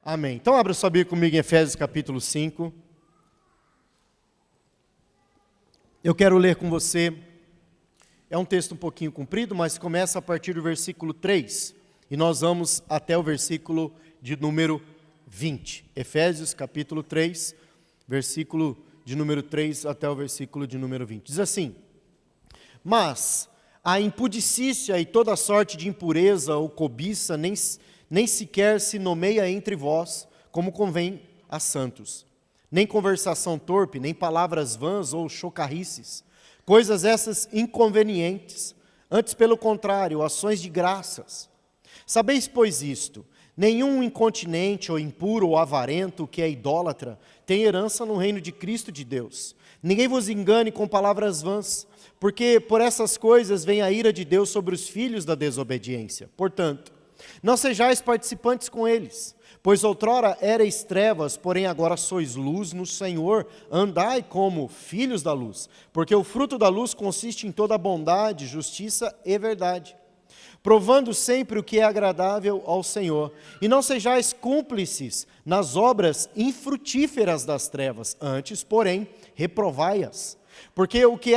Amém. Então abra sua Bíblia comigo em Efésios capítulo 5. Eu quero ler com você, é um texto um pouquinho comprido, mas começa a partir do versículo 3. E nós vamos até o versículo de número 20. Efésios capítulo 3, versículo de número 3 até o versículo de número 20. Diz assim: Mas a impudicícia e toda sorte de impureza ou cobiça nem sequer se nomeia entre vós, como convém a santos. Nem conversação torpe, nem palavras vãs ou chocarrices, coisas essas inconvenientes, antes pelo contrário, ações de graças. Sabeis, pois, isto: nenhum incontinente ou impuro ou avarento que é idólatra tem herança no reino de Cristo de Deus. Ninguém vos engane com palavras vãs, porque por essas coisas vem a ira de Deus sobre os filhos da desobediência. Portanto, não sejais participantes com eles, pois outrora erais trevas, porém agora sois luz no Senhor. Andai como filhos da luz, porque o fruto da luz consiste em toda bondade, justiça e verdade, provando sempre o que é agradável ao Senhor. E não sejais cúmplices nas obras infrutíferas das trevas, antes, porém, reprovai-as. Porque o que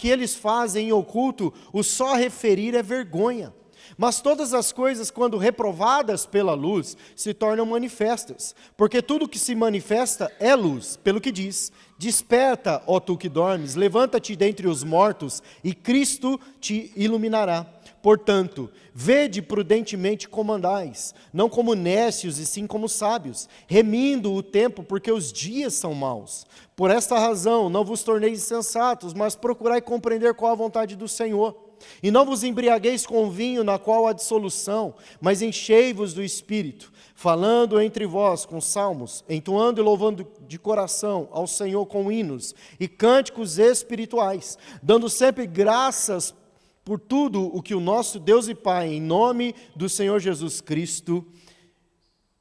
eles fazem em oculto, o só referir é vergonha. Mas todas as coisas, quando reprovadas pela luz, se tornam manifestas. Porque tudo que se manifesta é luz. Pelo que diz: desperta, ó tu que dormes, levanta-te dentre os mortos, e Cristo te iluminará. Portanto, vede prudentemente como andais, não como nécios e sim como sábios, remindo o tempo, porque os dias são maus. Por esta razão, não vos torneis insensatos, mas procurai compreender qual a vontade do Senhor. E não vos embriagueis com vinho, na qual há dissolução, mas enchei-vos do Espírito, falando entre vós com salmos, entoando e louvando de coração ao Senhor com hinos e cânticos espirituais, dando sempre graças por tudo o que o nosso Deus e Pai, em nome do Senhor Jesus Cristo,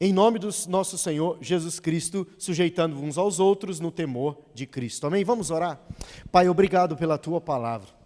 em nome do nosso Senhor Jesus Cristo, sujeitando uns aos outros no temor de Cristo. Amém? Vamos orar? Pai, obrigado pela Tua palavra.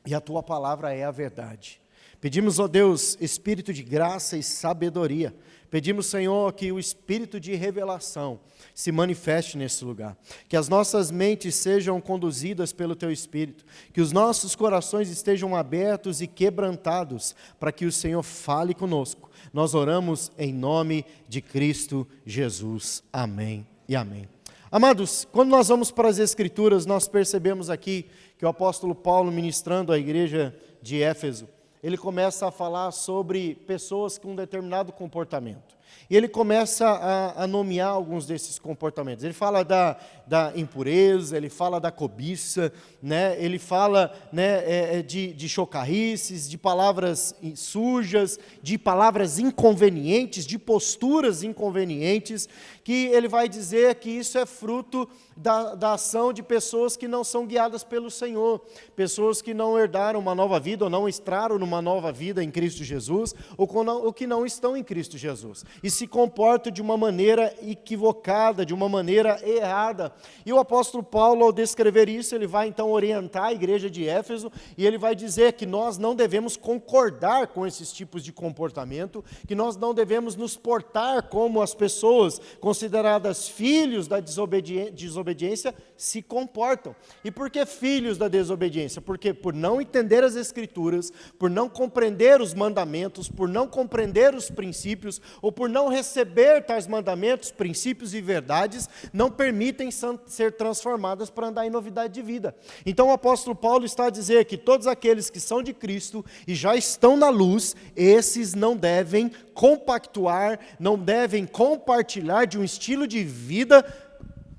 E a Tua palavra é a verdade. Pedimos, ó Deus, espírito de graça e sabedoria. Pedimos, Senhor, que o espírito de revelação se manifeste nesse lugar. Que as nossas mentes sejam conduzidas pelo Teu Espírito. Que os nossos corações estejam abertos e quebrantados para que o Senhor fale conosco. Nós oramos em nome de Cristo Jesus. Amém e amém. Amados, quando nós vamos para as Escrituras, nós percebemos aqui que o apóstolo Paulo, ministrando à igreja de Éfeso, ele começa a falar sobre pessoas com um determinado comportamento. E ele começa a nomear alguns desses comportamentos. Ele fala da impureza, ele fala da cobiça, né? Ele fala, né, de chocarrices, de palavras sujas, de palavras inconvenientes, de posturas inconvenientes, que ele vai dizer que isso é fruto da ação de pessoas que não são guiadas pelo Senhor, pessoas que não herdaram uma nova vida, ou não entraram numa nova vida em Cristo Jesus, ou que não estão em Cristo Jesus, e se comportam de uma maneira equivocada, de uma maneira errada. E o apóstolo Paulo, ao descrever isso, ele vai então orientar a igreja de Éfeso, e ele vai dizer que nós não devemos concordar com esses tipos de comportamento, que nós não devemos nos portar como as pessoas consideradas filhos da desobediência se comportam. E por que filhos da desobediência? Porque por não entender as Escrituras, por não compreender os mandamentos, por não compreender os princípios, ou por não receber tais mandamentos, princípios e verdades, não permitem ser transformadas para andar em novidade de vida. Então o apóstolo Paulo está a dizer que todos aqueles que são de Cristo e já estão na luz, esses não devem compactuar, não devem compartilhar de um estilo de vida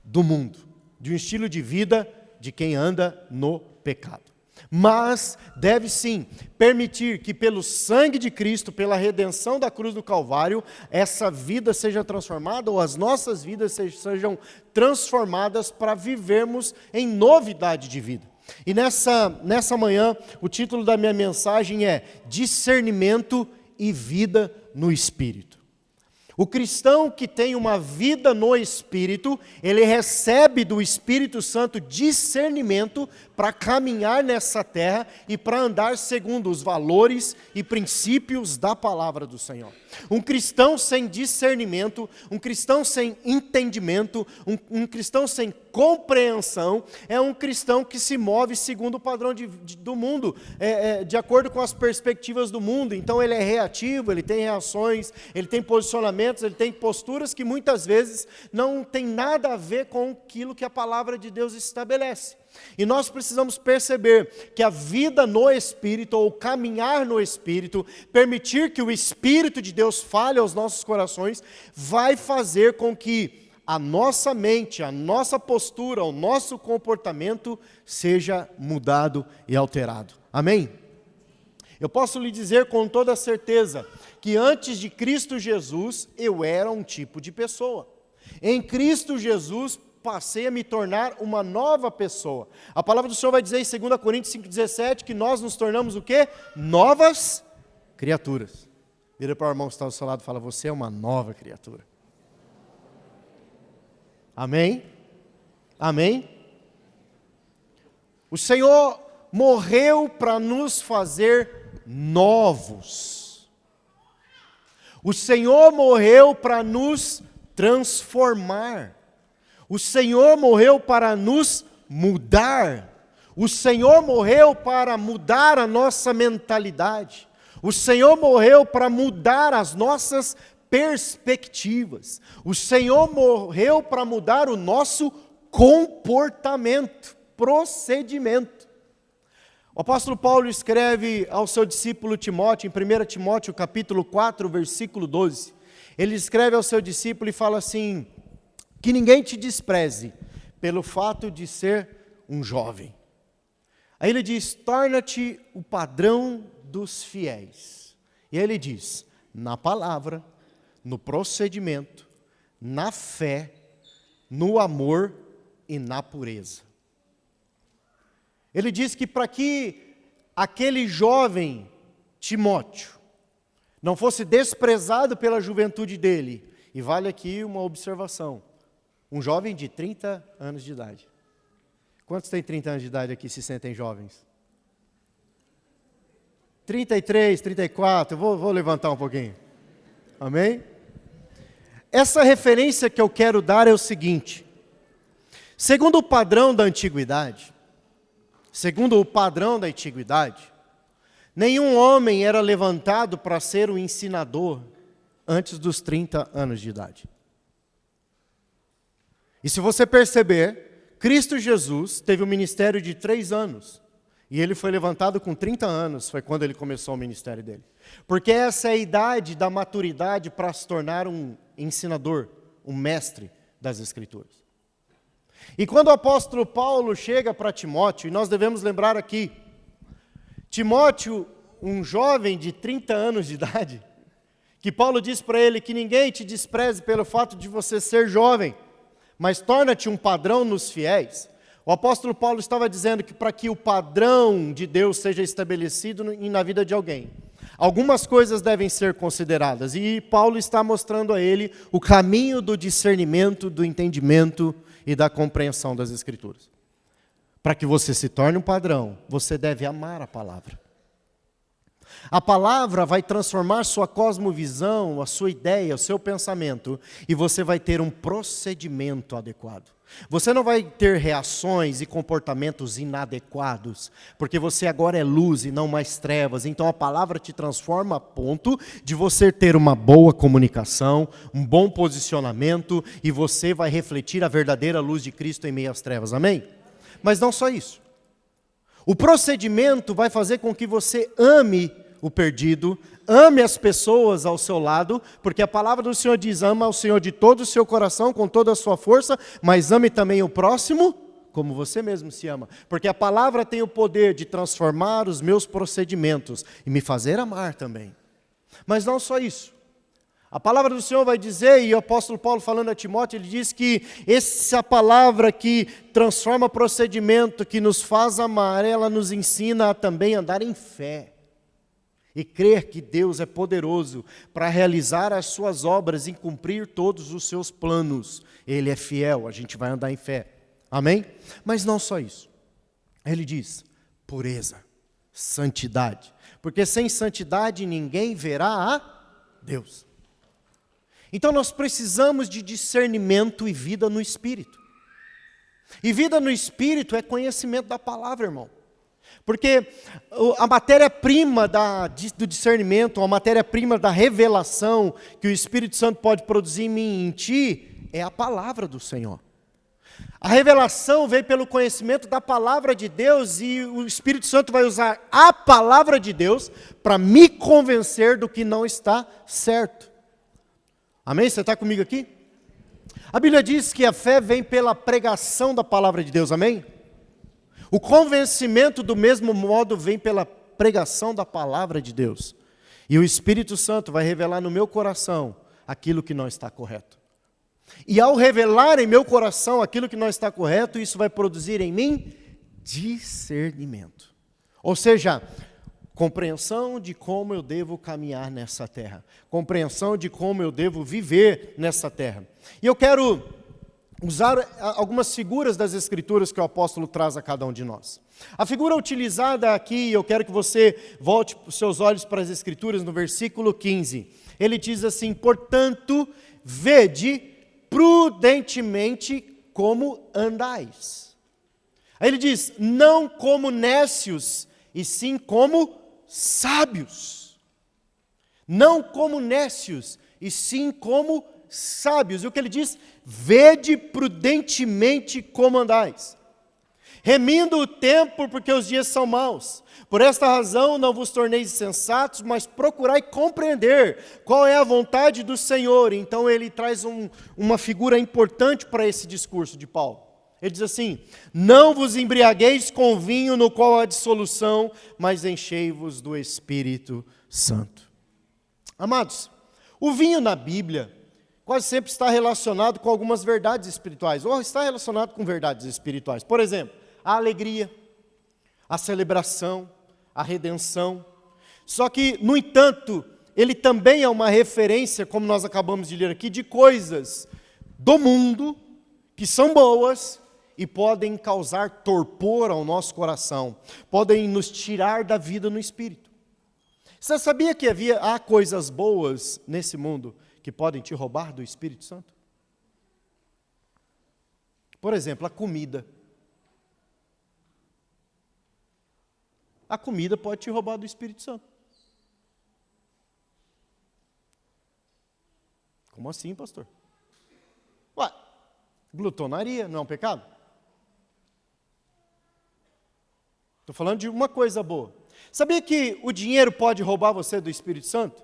do mundo, de um estilo de vida de quem anda no pecado. Mas deve sim permitir que pelo sangue de Cristo, pela redenção da cruz do Calvário, essa vida seja transformada, ou as nossas vidas sejam transformadas para vivermos em novidade de vida. E nessa manhã, o título da minha mensagem é Discernimento e Vida no Espírito. O cristão que tem uma vida no Espírito, ele recebe do Espírito Santo discernimento para caminhar nessa terra e para andar segundo os valores e princípios da palavra do Senhor. Um cristão sem discernimento, um cristão sem entendimento, um cristão sem compreensão, é um cristão que se move segundo o padrão do mundo, de acordo com as perspectivas do mundo. Então ele é reativo, ele tem reações, ele tem posicionamentos, ele tem posturas que muitas vezes não tem nada a ver com aquilo que a palavra de Deus estabelece. E nós precisamos perceber que a vida no Espírito, ou caminhar no Espírito, permitir que o Espírito de Deus fale aos nossos corações, vai fazer com que a nossa mente, a nossa postura, o nosso comportamento seja mudado e alterado. Amém? Eu posso lhe dizer com toda certeza que antes de Cristo Jesus, eu era um tipo de pessoa. Em Cristo Jesus, passei a me tornar uma nova pessoa. A palavra do Senhor vai dizer em 2 Coríntios 5,17 que nós nos tornamos o quê? Novas criaturas. Vira para o irmão que está ao seu lado e fala, você é uma nova criatura. Amém? Amém? O Senhor morreu para nos fazer novos. O Senhor morreu para nos transformar. O Senhor morreu para nos mudar. O Senhor morreu para mudar a nossa mentalidade. O Senhor morreu para mudar as nossas perspectivas. O Senhor morreu para mudar o nosso comportamento, procedimento. O apóstolo Paulo escreve ao seu discípulo Timóteo, em 1 Timóteo capítulo 4, versículo 12. Ele escreve ao seu discípulo e fala assim, que ninguém te despreze pelo fato de ser um jovem. Aí ele diz, torna-te o padrão dos fiéis. E aí ele diz, na palavra, no procedimento, na fé, no amor e na pureza. Ele diz que para que aquele jovem Timóteo não fosse desprezado pela juventude dele, e vale aqui uma observação, um jovem de 30 anos de idade. Quantos têm 30 anos de idade aqui se sentem jovens? 33, 34, eu vou levantar um pouquinho. Amém? Essa referência que eu quero dar é o seguinte. Segundo o padrão da antiguidade, nenhum homem era levantado para ser o ensinador antes dos 30 anos de idade. E se você perceber, Cristo Jesus teve um ministério de 3 anos. E ele foi levantado com 30 anos, foi quando ele começou o ministério dele. Porque essa é a idade da maturidade para se tornar um ensinador, um mestre das Escrituras. E quando o apóstolo Paulo chega para Timóteo, e nós devemos lembrar aqui, Timóteo, um jovem de 30 anos de idade, que Paulo diz para ele que ninguém te despreze pelo fato de você ser jovem, mas torna-te um padrão nos fiéis. O apóstolo Paulo estava dizendo que para que o padrão de Deus seja estabelecido na vida de alguém, algumas coisas devem ser consideradas. E Paulo está mostrando a ele o caminho do discernimento, do entendimento e da compreensão das Escrituras. Para que você se torne um padrão, você deve amar a palavra. A palavra vai transformar sua cosmovisão, a sua ideia, o seu pensamento, e você vai ter um procedimento adequado. Você não vai ter reações e comportamentos inadequados, porque você agora é luz e não mais trevas. Então a palavra te transforma a ponto de você ter uma boa comunicação, um bom posicionamento, e você vai refletir a verdadeira luz de Cristo em meio às trevas. Amém? Mas não só isso. O procedimento vai fazer com que você ame o perdido, ame as pessoas ao seu lado, porque a palavra do Senhor diz, ama ao Senhor de todo o seu coração, com toda a sua força, mas ame também o próximo, como você mesmo se ama. Porque a palavra tem o poder de transformar os meus procedimentos e me fazer amar também. Mas não só isso. A palavra do Senhor vai dizer, e o apóstolo Paulo falando a Timóteo, ele diz que essa palavra que transforma procedimento, que nos faz amar, ela nos ensina a também andar em fé. e crer que Deus é poderoso para realizar as suas obras e cumprir todos os seus planos. Ele é fiel, a gente vai andar em fé. Amém? Mas não só isso. Ele diz, pureza, santidade. Porque sem santidade ninguém verá a Deus. Então nós precisamos de discernimento e vida no Espírito. E vida no Espírito é conhecimento da palavra, irmão. Porque a matéria-prima do discernimento, a matéria-prima da revelação que o Espírito Santo pode produzir em mim e em ti, é a palavra do Senhor. A revelação vem pelo conhecimento da palavra de Deus e o Espírito Santo vai usar a palavra de Deus para me convencer do que não está certo. Amém? Você está comigo aqui? A Bíblia diz que a fé vem pela pregação da palavra de Deus, amém? O convencimento do mesmo modo vem pela pregação da palavra de Deus. E o Espírito Santo vai revelar no meu coração aquilo que não está correto. E ao revelar em meu coração aquilo que não está correto, isso vai produzir em mim discernimento. Ou seja, compreensão de como eu devo caminhar nessa terra. Compreensão de como eu devo viver nessa terra. E eu quero usar algumas figuras das Escrituras que o apóstolo traz a cada um de nós. A figura utilizada aqui, eu quero que você volte os seus olhos para as Escrituras no versículo 15. Ele diz assim, portanto, vede prudentemente como andais. Aí ele diz, não como nécios, e sim como sábios. Não como nécios, e sim como sábios. E o que ele diz? Vede prudentemente como andais. Remindo o tempo, porque os dias são maus. Por esta razão não vos torneis insensatos, mas procurai compreender qual é a vontade do Senhor. Então ele traz uma figura importante para esse discurso de Paulo. Ele diz assim, não vos embriagueis com vinho no qual há dissolução, mas enchei-vos do Espírito Santo. Amados, o vinho na Bíblia quase sempre está relacionado com algumas verdades espirituais, ou está relacionado com verdades espirituais. Por exemplo, a alegria, a celebração, a redenção. Só que, no entanto, ele também é uma referência, como nós acabamos de ler aqui, de coisas do mundo que são boas e podem causar torpor ao nosso coração, podem nos tirar da vida no espírito. Você sabia que há coisas boas nesse mundo que podem te roubar do Espírito Santo? Por exemplo, a comida. A comida pode te roubar do Espírito Santo. Como assim, pastor? Ué, glutonaria não é um pecado? Estou falando de uma coisa boa. Sabia que o dinheiro pode roubar você do Espírito Santo?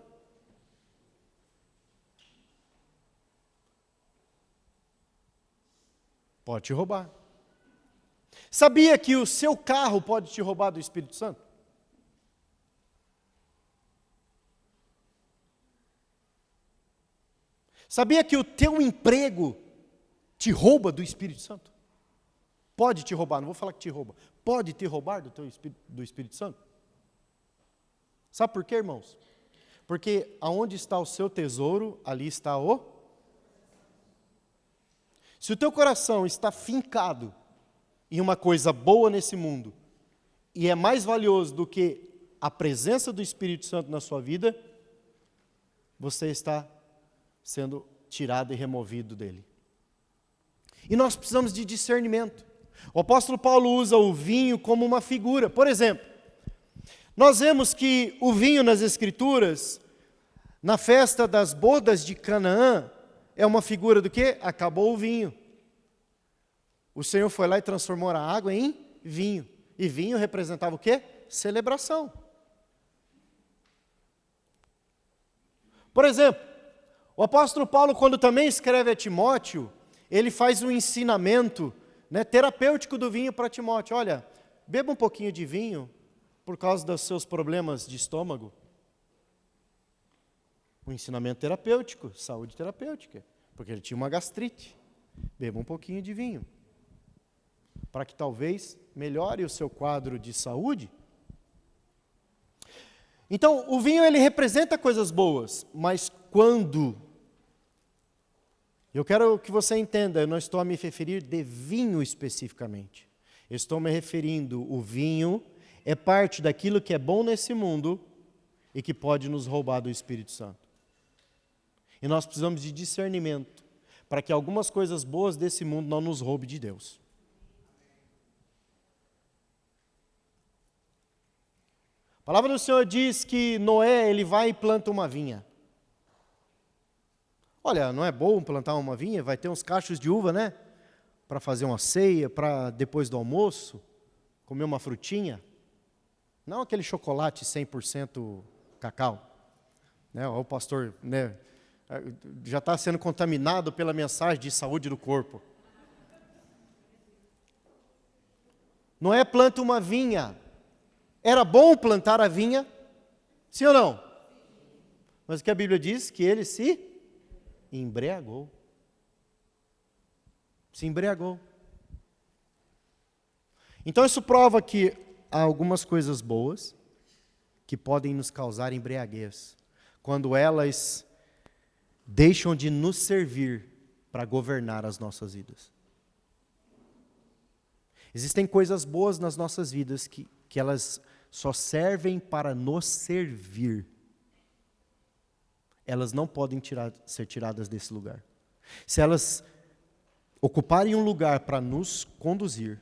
Pode te roubar. Sabia que o seu carro pode te roubar do Espírito Santo? Sabia que o teu emprego te rouba do Espírito Santo? Pode te roubar, não vou falar que te rouba. Pode te roubar do Espírito Santo? Sabe por quê, irmãos? Porque aonde está o seu tesouro, ali está o... Se o teu coração está fincado em uma coisa boa nesse mundo, e é mais valioso do que a presença do Espírito Santo na sua vida, você está sendo tirado e removido dele. E nós precisamos de discernimento. O apóstolo Paulo usa o vinho como uma figura. Por exemplo, nós vemos que o vinho nas Escrituras, na festa das bodas de Canaã, é uma figura do quê? Acabou o vinho. O Senhor foi lá e transformou a água em vinho. E vinho representava o quê? Celebração. Por exemplo, o apóstolo Paulo, quando também escreve a Timóteo, ele faz um ensinamento, terapêutico do vinho para Timóteo. Olha, beba um pouquinho de vinho por causa dos seus problemas de estômago. Um ensinamento terapêutico, saúde terapêutica, porque ele tinha uma gastrite. Beba um pouquinho de vinho, para que talvez melhore o seu quadro de saúde. Então, o vinho ele representa coisas boas, mas quando? Eu quero que você entenda, eu não estou a me referir de vinho especificamente. Eu estou me referindo, o vinho é parte daquilo que é bom nesse mundo e que pode nos roubar do Espírito Santo. E nós precisamos de discernimento para que algumas coisas boas desse mundo não nos roubem de Deus. A palavra do Senhor diz que Noé, ele vai e planta uma vinha. Olha, não é bom plantar uma vinha? Vai ter uns cachos de uva, né? Para fazer uma ceia, para depois do almoço, comer uma frutinha. Não aquele chocolate 100% cacau. Né? O pastor, né, já está sendo contaminado pela mensagem de saúde do corpo. Noé planta uma vinha. Era bom plantar a vinha? Sim ou não? Mas o que a Bíblia diz? Que ele se embriagou. Se embriagou. Então isso prova que há algumas coisas boas que podem nos causar embriaguez, quando elas deixam de nos servir para governar as nossas vidas. Existem coisas boas nas nossas vidas que elas só servem para nos servir. Elas não podem ser tiradas desse lugar. Se elas ocuparem um lugar para nos conduzir,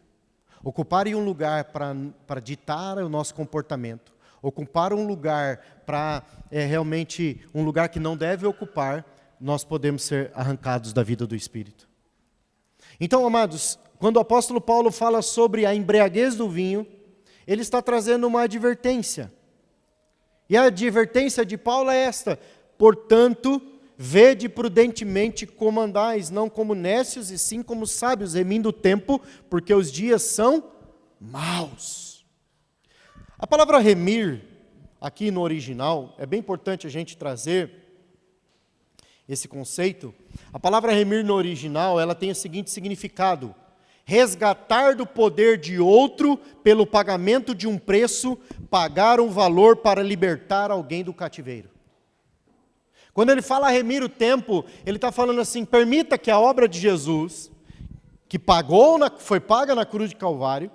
ocuparem um lugar para ditar o nosso comportamento, ocupar um lugar para realmente um lugar que não deve ocupar, nós podemos ser arrancados da vida do Espírito. Então, amados, quando o apóstolo Paulo fala sobre a embriaguez do vinho, ele está trazendo uma advertência. E a advertência de Paulo é esta: portanto, vede prudentemente como andais, não como nécios, e sim como sábios, remindo o tempo, porque os dias são maus. A palavra remir, aqui no original, é bem importante a gente trazer esse conceito. A palavra remir no original, ela tem o seguinte significado: resgatar do poder de outro pelo pagamento de um preço, pagar um valor para libertar alguém do cativeiro. Quando ele fala remir o tempo, ele está falando assim: permita que a obra de Jesus, que foi paga na cruz de Calvário,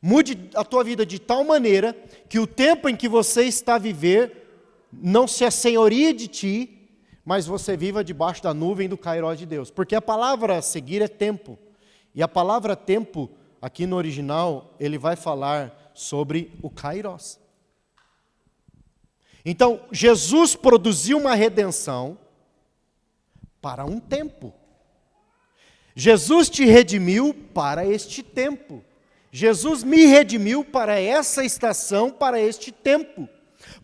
mude a tua vida de tal maneira que o tempo em que você está a viver não se assenhorie de ti, mas você viva debaixo da nuvem do Kairós de Deus. Porque a palavra a seguir é tempo. E a palavra tempo, aqui no original, ele vai falar sobre o Kairós. Então, Jesus produziu uma redenção para um tempo. Jesus te redimiu para este tempo. Jesus me redimiu para essa estação, para este tempo.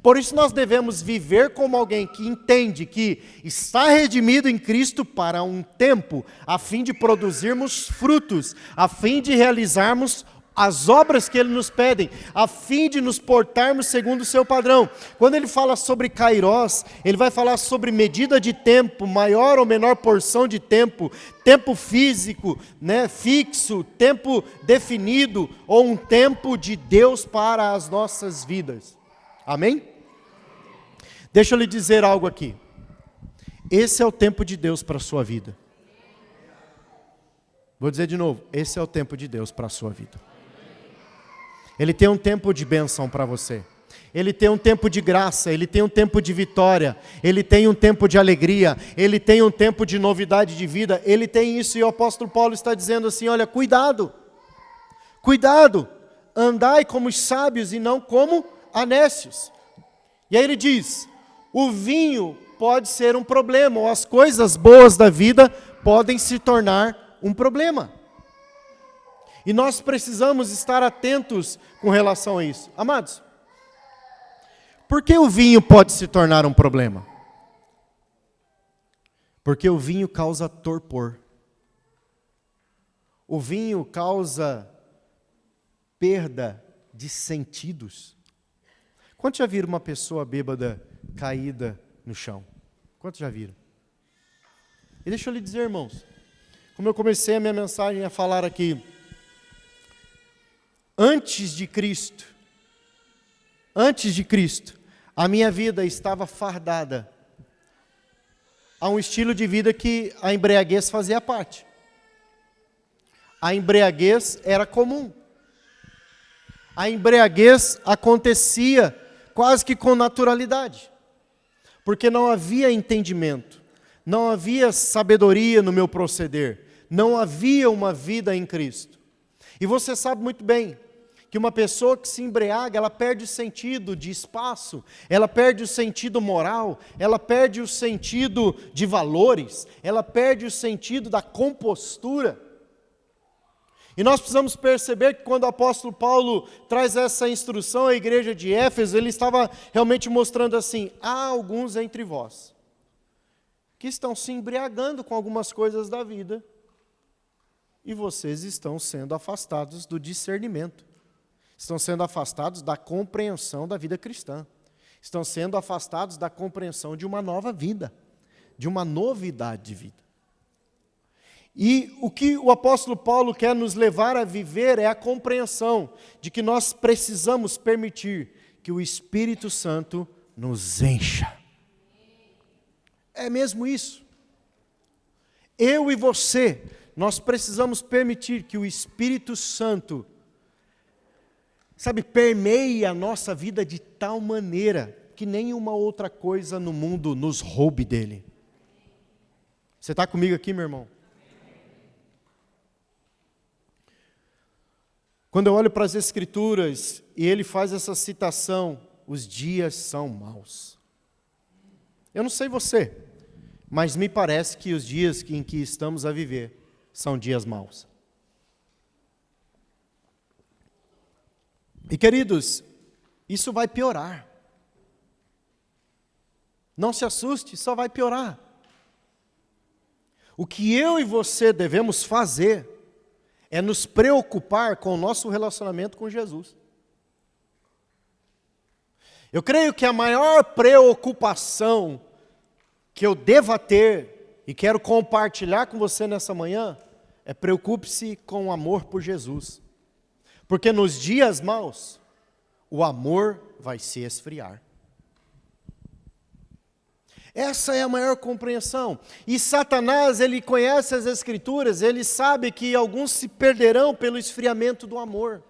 Por isso nós devemos viver como alguém que entende que está redimido em Cristo para um tempo, a fim de produzirmos frutos, a fim de realizarmos as obras que Ele nos pede, a fim de nos portarmos segundo o seu padrão. Quando ele fala sobre Kairós, ele vai falar sobre medida de tempo, maior ou menor porção de tempo, tempo físico, né, fixo, tempo definido, ou um tempo de Deus para as nossas vidas. Amém? Deixa eu lhe dizer algo aqui. Esse é o tempo de Deus para a sua vida. Vou dizer de novo, esse é o tempo de Deus para a sua vida. Ele tem um tempo de bênção para você. Ele tem um tempo de graça, Ele tem um tempo de vitória, Ele tem um tempo de alegria, Ele tem um tempo de novidade de vida, Ele tem isso, e o apóstolo Paulo está dizendo assim: olha, cuidado, cuidado, andai como os sábios e não como anécios. E aí ele diz: o vinho pode ser um problema, ou as coisas boas da vida podem se tornar um problema. E nós precisamos estar atentos com relação a isso. Amados, por que o vinho pode se tornar um problema? Porque o vinho causa torpor. O vinho causa perda de sentidos. Quantos já viram uma pessoa bêbada caída no chão? Quantos já viram? E deixa eu lhe dizer, irmãos, como eu comecei a minha mensagem a falar aqui, antes de Cristo, a minha vida estava fardada a um estilo de vida que a embriaguez fazia parte. A embriaguez era comum. A embriaguez acontecia quase que com naturalidade, porque não havia entendimento, não havia sabedoria no meu proceder, não havia uma vida em Cristo. E você sabe muito bem que uma pessoa que se embriaga, ela perde o sentido de espaço, ela perde o sentido moral, ela perde o sentido de valores, ela perde o sentido da compostura. E nós precisamos perceber que quando o apóstolo Paulo traz essa instrução à igreja de Éfeso, ele estava realmente mostrando assim: há alguns entre vós que estão se embriagando com algumas coisas da vida, e vocês estão sendo afastados do discernimento. Estão sendo afastados da compreensão da vida cristã. Estão sendo afastados da compreensão de uma nova vida, de uma novidade de vida. E o que o apóstolo Paulo quer nos levar a viver é a compreensão de que nós precisamos permitir que o Espírito Santo nos encha. É mesmo isso. Eu e você, nós precisamos permitir que o Espírito Santo permeia a nossa vida de tal maneira que nenhuma outra coisa no mundo nos roube dele. Você está comigo aqui, meu irmão? Quando eu olho para as Escrituras e ele faz essa citação, os dias são maus. Eu não sei você, mas me parece que os dias em que estamos a viver são dias maus. E queridos, isso vai piorar. Não se assuste, só vai piorar. O que eu e você devemos fazer é nos preocupar com o nosso relacionamento com Jesus. Eu creio que a maior preocupação que eu deva ter, e quero compartilhar com você nessa manhã, é preocupe-se com o amor por Jesus. Porque nos dias maus, o amor vai se esfriar. Essa é a maior compreensão. E Satanás, ele conhece as Escrituras, ele sabe que alguns se perderão pelo esfriamento do amor.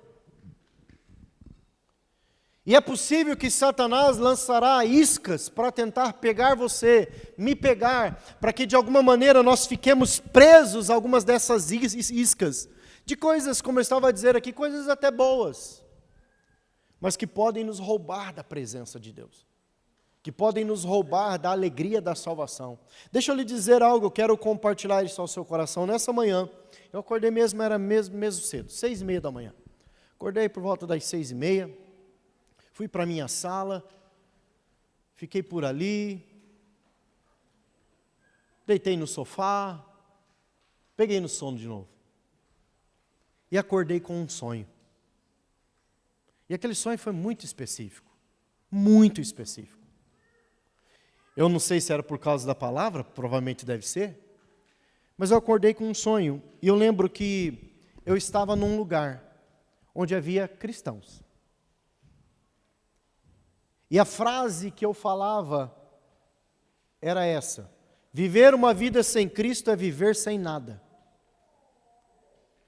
E é possível que Satanás lançará iscas para tentar pegar você, me pegar, para que de alguma maneira nós fiquemos presos a algumas dessas iscas. De coisas, como eu estava a dizer aqui, coisas até boas, mas que podem nos roubar da presença de Deus, que podem nos roubar da alegria da salvação. Deixa eu lhe dizer algo, eu quero compartilhar isso ao seu coração. Nessa manhã, eu acordei era mesmo cedo, 6:30 da manhã. Acordei por volta das 6:30, fui para a minha sala, fiquei por ali, deitei no sofá, peguei no sono de novo. E acordei com um sonho. E aquele sonho foi muito específico. Muito específico. Eu não sei se era por causa da palavra, provavelmente deve ser. Mas eu acordei com um sonho. E eu lembro que eu estava num lugar onde havia cristãos. E a frase que eu falava era essa: viver uma vida sem Cristo é viver sem nada.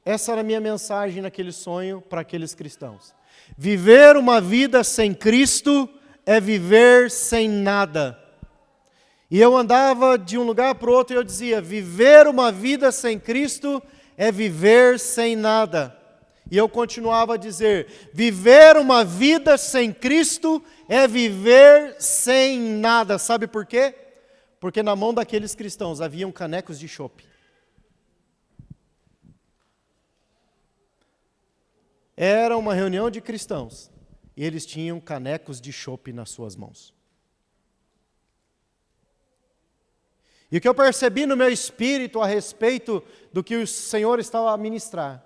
Essa era a minha mensagem naquele sonho para aqueles cristãos. Viver uma vida sem Cristo é viver sem nada. E eu andava de um lugar para o outro e eu dizia: viver uma vida sem Cristo é viver sem nada. E eu continuava a dizer: viver uma vida sem Cristo é viver sem nada. Sabe por quê? Porque na mão daqueles cristãos haviam canecos de chope. Era uma reunião de cristãos e eles tinham canecos de chope nas suas mãos. E o que eu percebi no meu espírito a respeito do que o Senhor estava a ministrar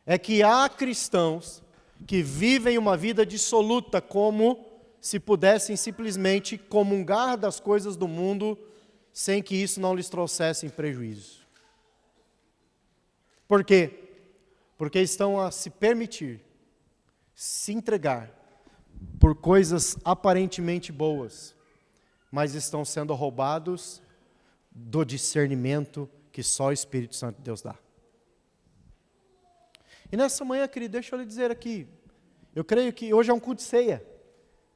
é que há cristãos que vivem uma vida dissoluta, como se pudessem simplesmente comungar das coisas do mundo sem que isso não lhes trouxesse prejuízo. Por quê? Porque estão a se permitir, se entregar por coisas aparentemente boas, mas estão sendo roubados do discernimento que só o Espírito Santo de Deus dá. E nessa manhã, querido, deixa eu lhe dizer aqui, eu creio que hoje é um culto de ceia,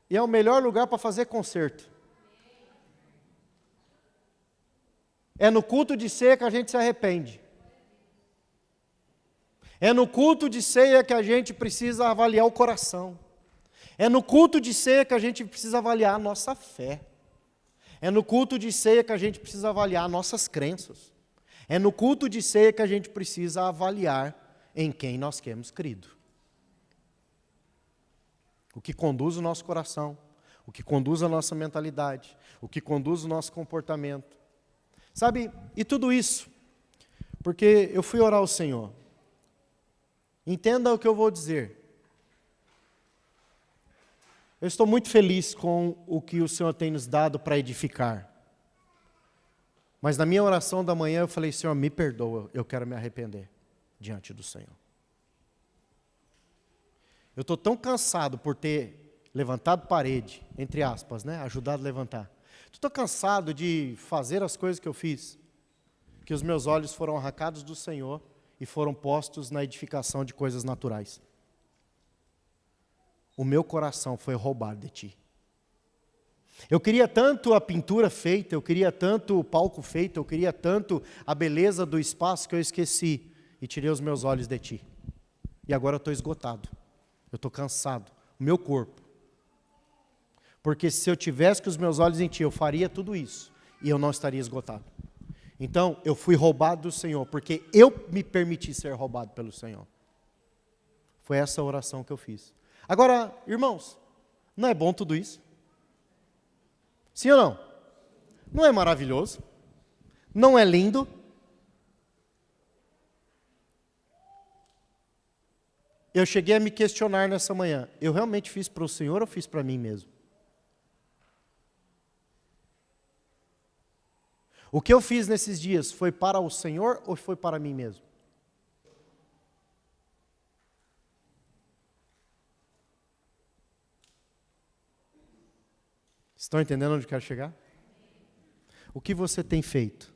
e é o melhor lugar para fazer concerto. É no culto de ceia que a gente se arrepende. É no culto de ceia que a gente precisa avaliar o coração. É no culto de ceia que a gente precisa avaliar a nossa fé. É no culto de ceia que a gente precisa avaliar nossas crenças. É no culto de ceia que a gente precisa avaliar em quem nós temos crido. O que conduz o nosso coração, o que conduz a nossa mentalidade, o que conduz o nosso comportamento. Sabe, e tudo isso, porque eu fui orar ao Senhor. Entenda o que eu vou dizer. Eu estou muito feliz com o que o Senhor tem nos dado para edificar. Mas na minha oração da manhã eu falei, Senhor, me perdoa, eu quero me arrepender diante do Senhor. Eu estou tão cansado por ter levantado parede, entre aspas, né? Ajudado a levantar. Estou cansado de fazer as coisas que eu fiz, que os meus olhos foram arrancados do Senhor e foram postos na edificação de coisas naturais. O meu coração foi roubado de ti. Eu queria tanto a pintura feita, eu queria tanto o palco feito, eu queria tanto a beleza do espaço que eu esqueci e tirei os meus olhos de ti. E agora eu estou esgotado, eu estou cansado, o meu corpo. Porque se eu tivesse com os meus olhos em ti, eu faria tudo isso e eu não estaria esgotado. Então, eu fui roubado do Senhor, porque eu me permiti ser roubado pelo Senhor. Foi essa oração que eu fiz. Agora, irmãos, não é bom tudo isso? Sim ou não? Não é maravilhoso? Não é lindo? Eu cheguei a me questionar nessa manhã, eu realmente fiz para o Senhor ou fiz para mim mesmo? O que eu fiz nesses dias foi para o Senhor ou foi para mim mesmo? Estão entendendo onde eu quero chegar? O que você tem feito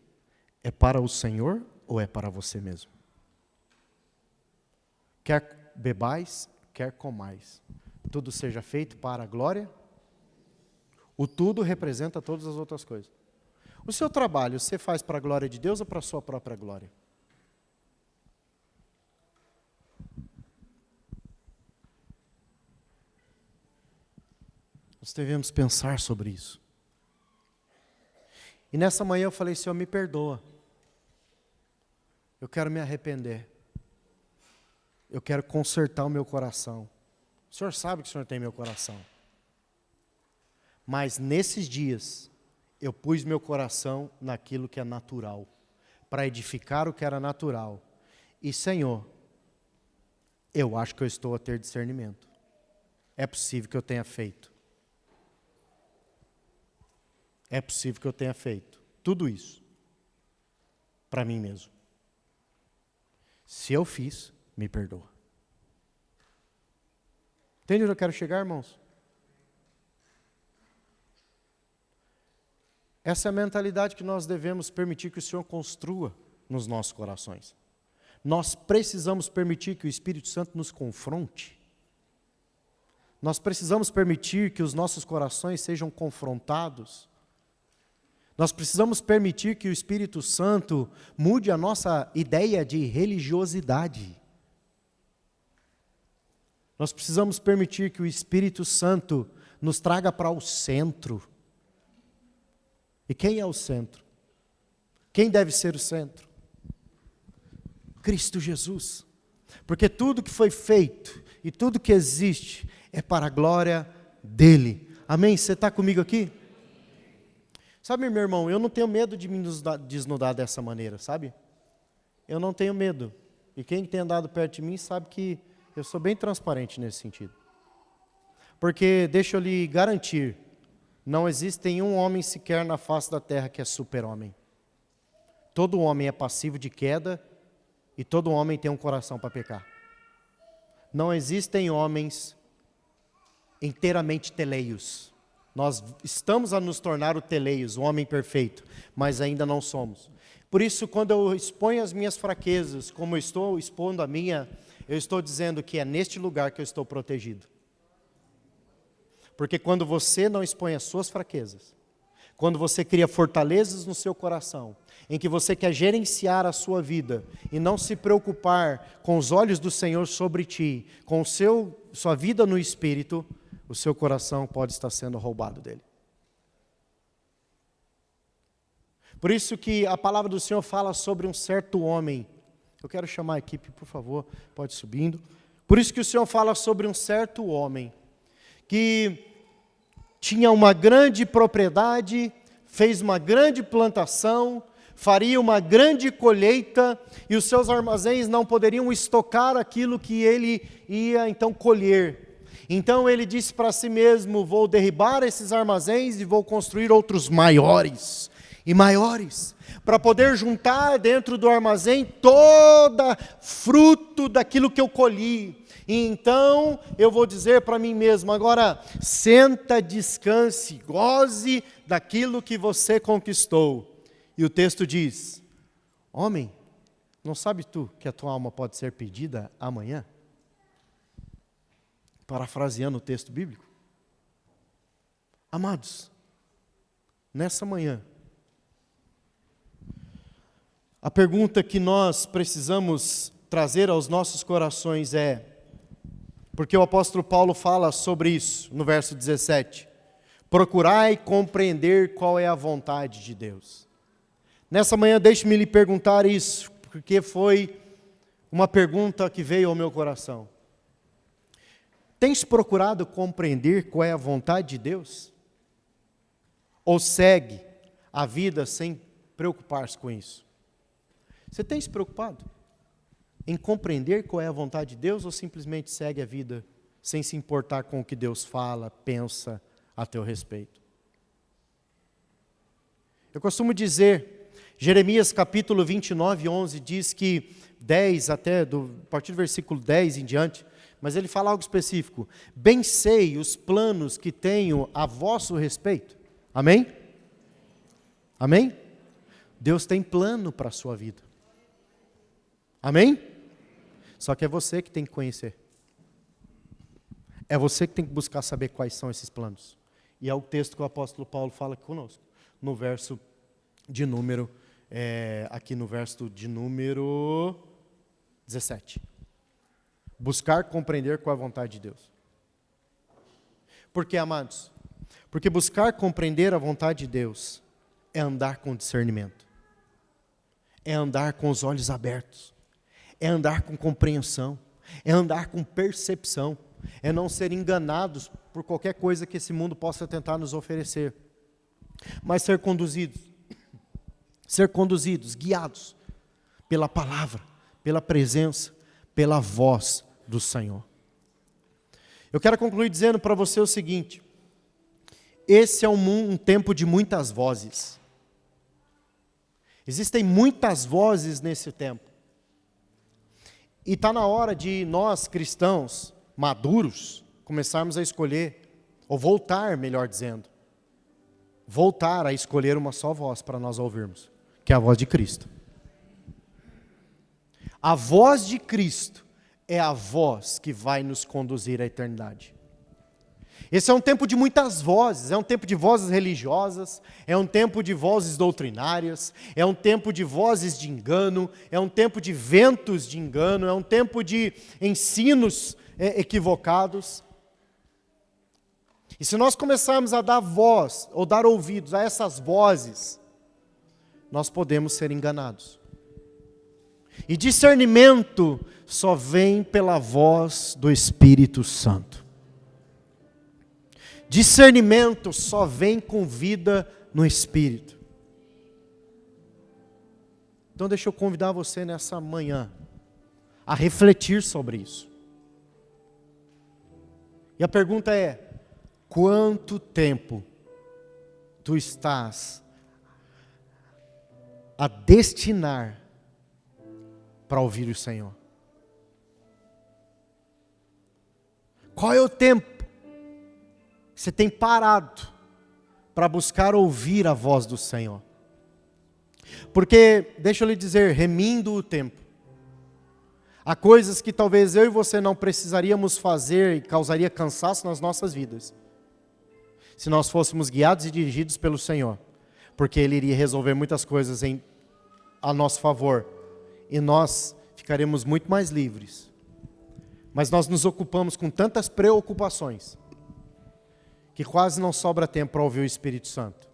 é para o Senhor ou é para você mesmo? Quer bebais, quer comais, tudo seja feito para a glória. O tudo representa todas as outras coisas. O seu trabalho, você faz para a glória de Deus ou para a sua própria glória? Nós devemos pensar sobre isso. E nessa manhã eu falei, Senhor, me perdoa. Eu quero me arrepender. Eu quero consertar o meu coração. O Senhor sabe que o Senhor tem meu coração. Mas nesses dias, eu pus meu coração naquilo que é natural, para edificar o que era natural. E, Senhor, eu acho que eu estou a ter discernimento. É possível que eu tenha feito. É possível que eu tenha feito tudo isso para mim mesmo. Se eu fiz, me perdoa. Entende onde eu quero chegar, irmãos? Essa é a mentalidade que nós devemos permitir que o Senhor construa nos nossos corações. Nós precisamos permitir que o Espírito Santo nos confronte. Nós precisamos permitir que os nossos corações sejam confrontados. Nós precisamos permitir que o Espírito Santo mude a nossa ideia de religiosidade. Nós precisamos permitir que o Espírito Santo nos traga para o centro. E quem é o centro? Quem deve ser o centro? Cristo Jesus. Porque tudo que foi feito e tudo que existe é para a glória dele. Amém? Você está comigo aqui? Sabe, meu irmão, eu não tenho medo de me desnudar dessa maneira, sabe? Eu não tenho medo. E quem tem andado perto de mim sabe que eu sou bem transparente nesse sentido. Porque, deixa eu lhe garantir, não existe nenhum homem sequer na face da terra que é super-homem. Todo homem é passivo de queda e todo homem tem um coração para pecar. Não existem homens inteiramente teleios. Nós estamos a nos tornar o teleios, o homem perfeito, mas ainda não somos. Por isso, quando eu exponho as minhas fraquezas, como eu estou expondo a minha, eu estou dizendo que é neste lugar que eu estou protegido. Porque quando você não expõe as suas fraquezas, quando você cria fortalezas no seu coração, em que você quer gerenciar a sua vida e não se preocupar com os olhos do Senhor sobre ti, com sua vida no Espírito, o seu coração pode estar sendo roubado dele. Por isso que a palavra do Senhor fala sobre um certo homem. Eu quero chamar a equipe, por favor, pode ir subindo. Por isso que o Senhor fala sobre um certo homem que tinha uma grande propriedade, fez uma grande plantação, faria uma grande colheita e os seus armazéns não poderiam estocar aquilo que ele ia então colher. Então ele disse para si mesmo: vou derribar esses armazéns e vou construir outros maiores e maiores, para poder juntar dentro do armazém toda fruto daquilo que eu colhi. E então eu vou dizer para mim mesmo: agora senta, descanse, goze daquilo que você conquistou. E o texto diz: homem, não sabe tu que a tua alma pode ser pedida amanhã? Parafraseando o texto bíblico. Amados, nessa manhã, a pergunta que nós precisamos trazer aos nossos corações é, porque o apóstolo Paulo fala sobre isso no verso 17: procurai compreender qual é a vontade de Deus. Nessa manhã deixe-me lhe perguntar isso, porque foi uma pergunta que veio ao meu coração. Tens procurado compreender qual é a vontade de Deus? Ou segue a vida sem preocupar-se com isso? Você tem se preocupado em compreender qual é a vontade de Deus ou simplesmente segue a vida sem se importar com o que Deus fala, pensa a teu respeito? Eu costumo dizer, Jeremias capítulo 29, 11 diz que 10 a partir do versículo 10 em diante, mas ele fala algo específico: bem sei os planos que tenho a vosso respeito. Amém? Amém? Deus tem plano para a sua vida. Amém? Só que é você que tem que conhecer. É você que tem que buscar saber quais são esses planos. E é o texto que o apóstolo Paulo fala conosco, no verso de número, aqui no verso de número 17. Buscar compreender qual é a vontade de Deus. Por quê, amados? Porque buscar compreender a vontade de Deus é andar com discernimento. É andar com os olhos abertos. É andar com compreensão, é andar com percepção, é não ser enganados por qualquer coisa que esse mundo possa tentar nos oferecer, mas ser conduzidos, guiados pela palavra, pela presença, pela voz do Senhor. Eu quero concluir dizendo para você o seguinte: esse é um tempo de muitas vozes. Existem muitas vozes nesse tempo. E está na hora de nós, cristãos maduros, começarmos a escolher, ou voltar, melhor dizendo, voltar a escolher uma só voz para nós ouvirmos, que é a voz de Cristo. A voz de Cristo é a voz que vai nos conduzir à eternidade. Esse é um tempo de muitas vozes, é um tempo de vozes religiosas, é um tempo de vozes doutrinárias, é um tempo de vozes de engano, é um tempo de ventos de engano, é um tempo de ensinos equivocados. E se nós começarmos a dar voz, ou dar ouvidos a essas vozes, nós podemos ser enganados. E discernimento só vem pela voz do Espírito Santo. Discernimento só vem com vida no Espírito. Então deixa eu convidar você nessa manhã a refletir sobre isso. E a pergunta é: quanto tempo tu estás a destinar para ouvir o Senhor? Qual é o tempo você tem parado para buscar ouvir a voz do Senhor? Porque, deixa eu lhe dizer, remindo o tempo, há coisas que talvez eu e você não precisaríamos fazer e causaria cansaço nas nossas vidas, se nós fôssemos guiados e dirigidos pelo Senhor, porque Ele iria resolver muitas coisas a nosso favor, e nós ficaremos muito mais livres. Mas nós nos ocupamos com tantas preocupações, que quase não sobra tempo para ouvir o Espírito Santo.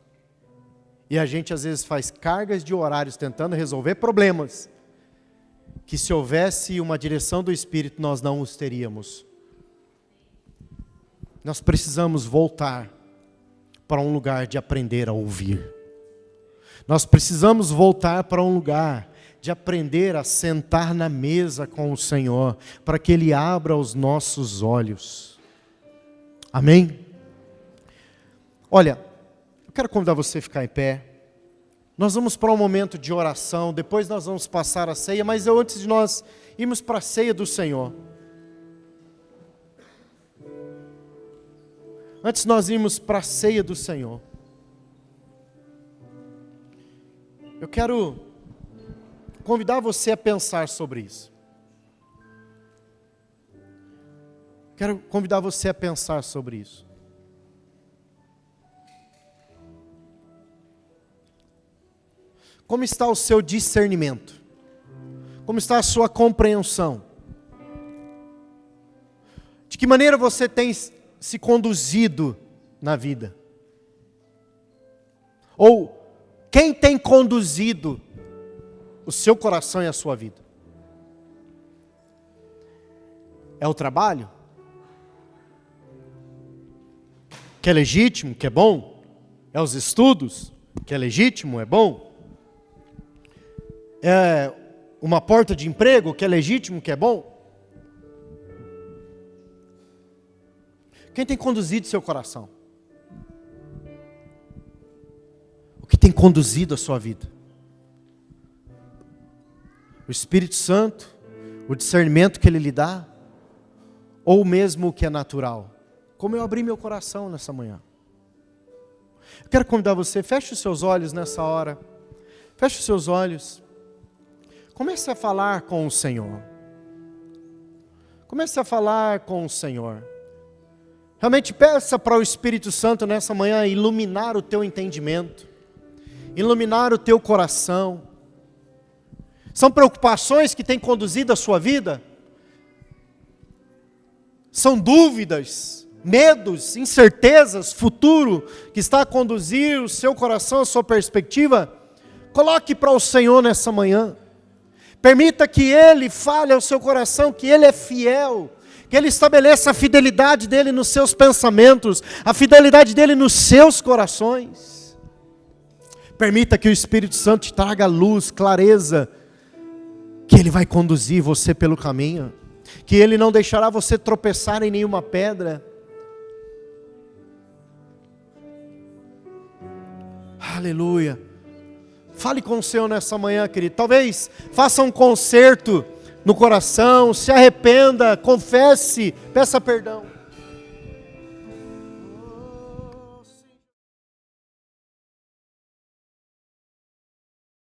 E a gente às vezes faz cargas de horários tentando resolver problemas, que se houvesse uma direção do Espírito nós não os teríamos. Nós precisamos voltar para um lugar de aprender a ouvir. Nós precisamos voltar para um lugar de aprender a sentar na mesa com o Senhor, para que Ele abra os nossos olhos. Amém? Olha, eu quero convidar você a ficar em pé. Nós vamos para um momento de oração, depois nós vamos passar a ceia, mas antes de nós irmos para a ceia do Senhor, antes de nós irmos para a ceia do Senhor, eu quero convidar você a pensar sobre isso. Quero convidar você a pensar sobre isso. Como está o seu discernimento? Como está a sua compreensão? De que maneira você tem se conduzido na vida? Ou quem tem conduzido o seu coração e a sua vida? É o trabalho? Que é legítimo, que é bom? É os estudos? Que é legítimo, é bom? É uma porta de emprego, que é legítimo, que é bom? Quem tem conduzido seu coração? O que tem conduzido a sua vida? O Espírito Santo, o discernimento que Ele lhe dá, ou mesmo o que é natural? Como eu abri meu coração nessa manhã. Eu quero convidar você, feche os seus olhos nessa hora. Feche os seus olhos. Comece a falar com o Senhor. Comece a falar com o Senhor. Realmente peça para o Espírito Santo nessa manhã iluminar o teu entendimento, iluminar o teu coração. São preocupações que têm conduzido a sua vida? São dúvidas, medos, incertezas, futuro que está a conduzir o seu coração, a sua perspectiva? Coloque para o Senhor nessa manhã. Permita que Ele fale ao seu coração que Ele é fiel, que Ele estabeleça a fidelidade dEle nos seus pensamentos, a fidelidade dEle nos seus corações. Permita que o Espírito Santo te traga luz, clareza, que Ele vai conduzir você pelo caminho, que Ele não deixará você tropeçar em nenhuma pedra. Aleluia. Fale com o Senhor nessa manhã, querido. Talvez faça um conserto no coração, se arrependa, confesse, peça perdão.